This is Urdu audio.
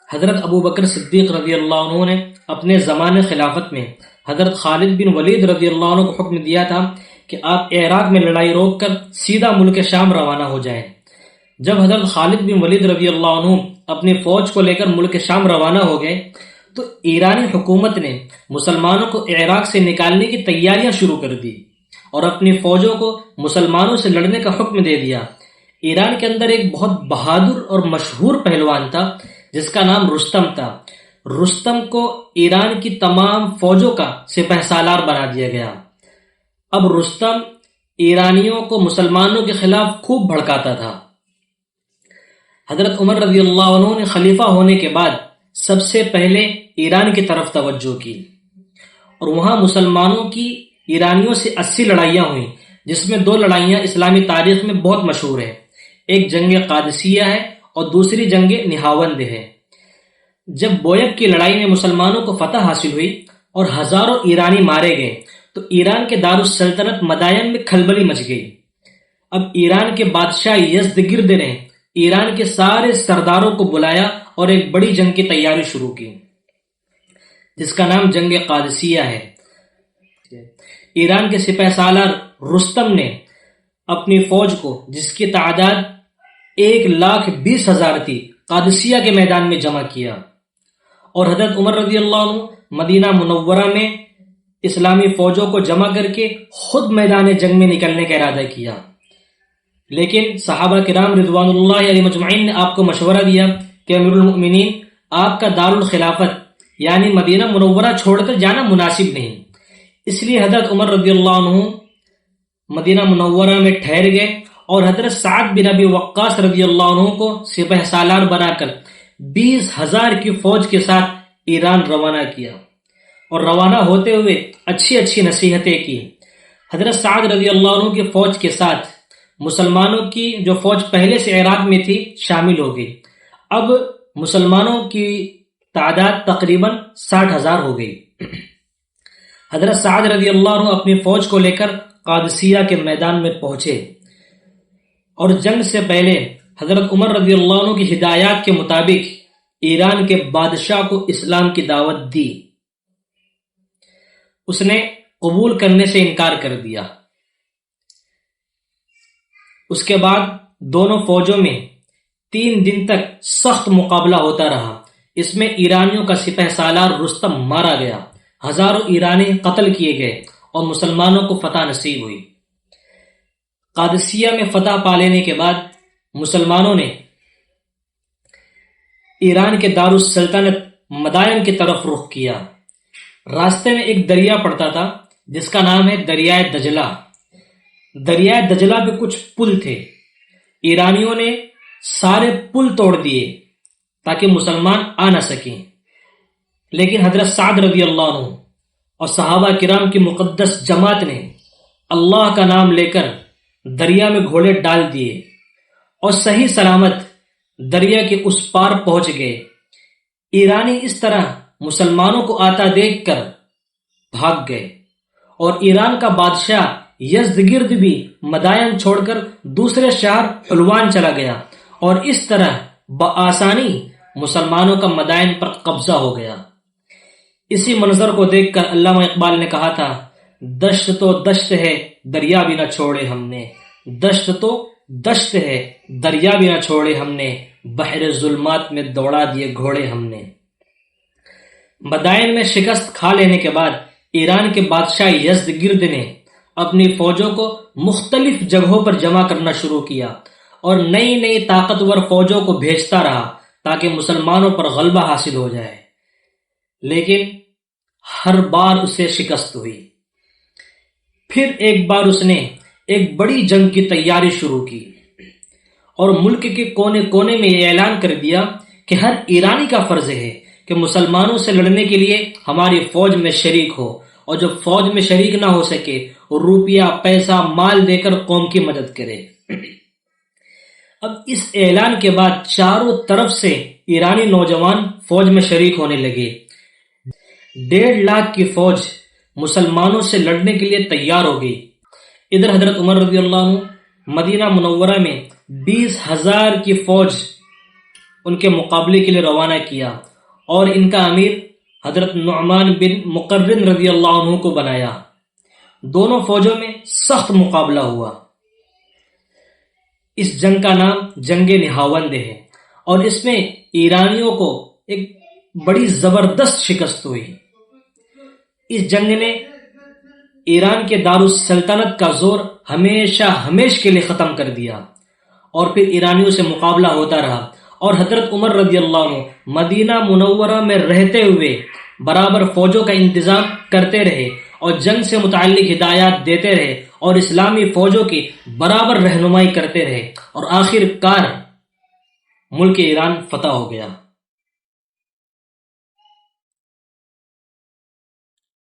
حضرت ابو بکر صدیق رضی اللہ عنہ نے اپنے زمانے خلافت میں حضرت خالد بن ولید رضی اللہ عنہ کو حکم دیا تھا کہ آپ عراق میں لڑائی روک کر سیدھا ملک شام روانہ ہو جائیں۔ جب حضرت خالد بن ولید رضی اللہ عنہ اپنی فوج کو لے کر ملک شام روانہ ہو گئے تو ایرانی حکومت نے مسلمانوں کو عراق سے نکالنے کی تیاریاں شروع کر دی اور اپنی فوجوں کو مسلمانوں سے لڑنے کا حکم دے دیا۔ ایران کے اندر ایک بہت بہادر اور مشہور پہلوان تھا جس کا نام رستم تھا۔ رستم کو ایران کی تمام فوجوں کا سپہ سالار بنا دیا گیا۔ اب رستم ایرانیوں کو مسلمانوں کے خلاف خوب بھڑکاتا تھا۔ حضرت عمر رضی اللہ عنہ نے خلیفہ ہونے کے بعد سب سے پہلے ایران کی طرف توجہ کی اور وہاں مسلمانوں کی ایرانیوں سے 80 لڑائیاں ہوئیں، جس میں 2 لڑائیاں اسلامی تاریخ میں بہت مشہور ہیں۔ ایک جنگ قادسیہ ہے اور دوسری جنگ نہاوند ہے۔ جب بویک کی لڑائی میں مسلمانوں کو فتح حاصل ہوئی اور ہزاروں ایرانی مارے گئے تو ایران کے دارالسلطنت مدائن میں کھلبلی مچ گئی۔ اب ایران کے بادشاہ یزدگرد نے ایران کے سارے سرداروں کو بلایا اور ایک بڑی جنگ کی تیاری شروع کی جس کا نام جنگ قادسیہ ہے۔ ایران کے سپہ سالار رستم نے اپنی فوج کو، جس کی تعداد 1,20,000 تھی، قادسیہ کے میدان میں جمع کیا اور حضرت عمر رضی اللہ عنہ مدینہ منورہ میں اسلامی فوجوں کو جمع کر کے خود میدان جنگ میں نکلنے کا ارادہ کیا۔ لیکن صحابہ کرام رضوان اللہ علیہ مجمعین نے آپ کو مشورہ دیا کہ امیر المؤمنین، آپ کا دارالخلافت یعنی مدینہ منورہ چھوڑ کر جانا مناسب نہیں۔ اس لیے حضرت عمر رضی اللہ عنہ مدینہ منورہ میں ٹھہر گئے اور حضرت سعد بن ابی وقاص رضی اللہ عنہ کو سپہ سالار بنا کر 20,000 کی فوج کے ساتھ ایران روانہ کیا اور روانہ ہوتے ہوئے اچھی نصیحتیں کی۔ حضرت سعد رضی اللہ عنہ کی فوج کے ساتھ مسلمانوں کی جو فوج پہلے سے عراق میں تھی شامل ہو گئی۔ اب مسلمانوں کی تعداد تقریباً 60,000 ہو گئی۔ حضرت سعد رضی اللہ عنہ اپنی فوج کو لے کر قادسیہ کے میدان میں پہنچے اور جنگ سے پہلے حضرت عمر رضی اللہ عنہ کی ہدایات کے مطابق ایران کے بادشاہ کو اسلام کی دعوت دی۔ اس نے قبول کرنے سے انکار کر دیا۔ اس کے بعد دونوں فوجوں میں 3 دن تک سخت مقابلہ ہوتا رہا۔ اس میں ایرانیوں کا سپہ سالار رستم مارا گیا، ہزاروں ایرانی قتل کیے گئے اور مسلمانوں کو فتح نصیب ہوئی۔ قادسیہ میں فتح پا لینے کے بعد مسلمانوں نے ایران کے دارالسلطنت مدائن کی طرف رخ کیا۔ راستے میں ایک دریا پڑتا تھا جس کا نام ہے دریائے دجلہ۔ دریائے دجلہ پہ کچھ پل تھے۔ ایرانیوں نے سارے پل توڑ دیے تاکہ مسلمان آ نہ سکیں، لیکن حضرت سعد رضی اللہ عنہ اور صحابہ کرام کی مقدس جماعت نے اللہ کا نام لے کر دریا میں گھوڑے ڈال دیے اور صحیح سلامت دریا کے اس پار پہنچ گئے۔ ایرانی اس طرح مسلمانوں کو آتا دیکھ کر بھاگ گئے اور ایران کا بادشاہ یزدگرد بھی مدائن چھوڑ کر دوسرے شہر حلوان چلا گیا اور اس طرح بآسانی مسلمانوں کا مدائن پر قبضہ ہو گیا۔ اسی منظر کو دیکھ کر علامہ اقبال نے کہا تھا، دشت تو دشت ہے دریا بھی نہ چھوڑے ہم نے، دشت تو دشت ہے دریا بھی نہ چھوڑے ہم نے، بحر ظلمات میں دوڑا دیے گھوڑے ہم نے۔ مدائن میں شکست کھا لینے کے بعد ایران کے بادشاہ یزدگرد نے اپنی فوجوں کو مختلف جگہوں پر جمع کرنا شروع کیا اور نئی طاقتور فوجوں کو بھیجتا رہا تاکہ مسلمانوں پر غلبہ حاصل ہو جائے، لیکن ہر بار اسے شکست ہوئی۔ پھر ایک بار اس نے ایک بڑی جنگ کی تیاری شروع کی اور ملک کے کونے کونے میں یہ اعلان کر دیا کہ ہر ایرانی کا فرض ہے کہ مسلمانوں سے لڑنے کے لیے ہماری فوج میں شریک ہو، اور جو فوج میں شریک نہ ہو سکے روپیہ پیسہ مال دے کر قوم کی مدد کرے۔ اب اس اعلان کے بعد چاروں طرف سے ایرانی نوجوان فوج میں شریک ہونے لگے۔ 1.5 لاکھ کی فوج مسلمانوں سے لڑنے کے لیے تیار ہو گئی۔ ادھر حضرت عمر رضی اللہ عنہ مدینہ منورہ میں 20,000 کی فوج ان کے مقابلے کے لیے روانہ کیا اور ان کا امیر حضرت نعمان بن مقرن رضی اللہ عنہ کو بنایا۔ دونوں فوجوں میں سخت مقابلہ ہوا۔ اس جنگ کا نام جنگ نہاوند ہے اور اس میں ایرانیوں کو ایک بڑی زبردست شکست ہوئی۔ اس جنگ نے ایران کے دارالسلطنت کا زور ہمیشہ کے لیے ختم کر دیا، اور پھر ایرانیوں سے مقابلہ ہوتا رہا، اور حضرت عمر رضی اللہ عنہ مدینہ منورہ میں رہتے ہوئے برابر فوجوں کا انتظام کرتے رہے اور جنگ سے متعلق ہدایات دیتے رہے اور اسلامی فوجوں کی برابر رہنمائی کرتے رہے، اور آخر کار ملک ایران فتح ہو گیا۔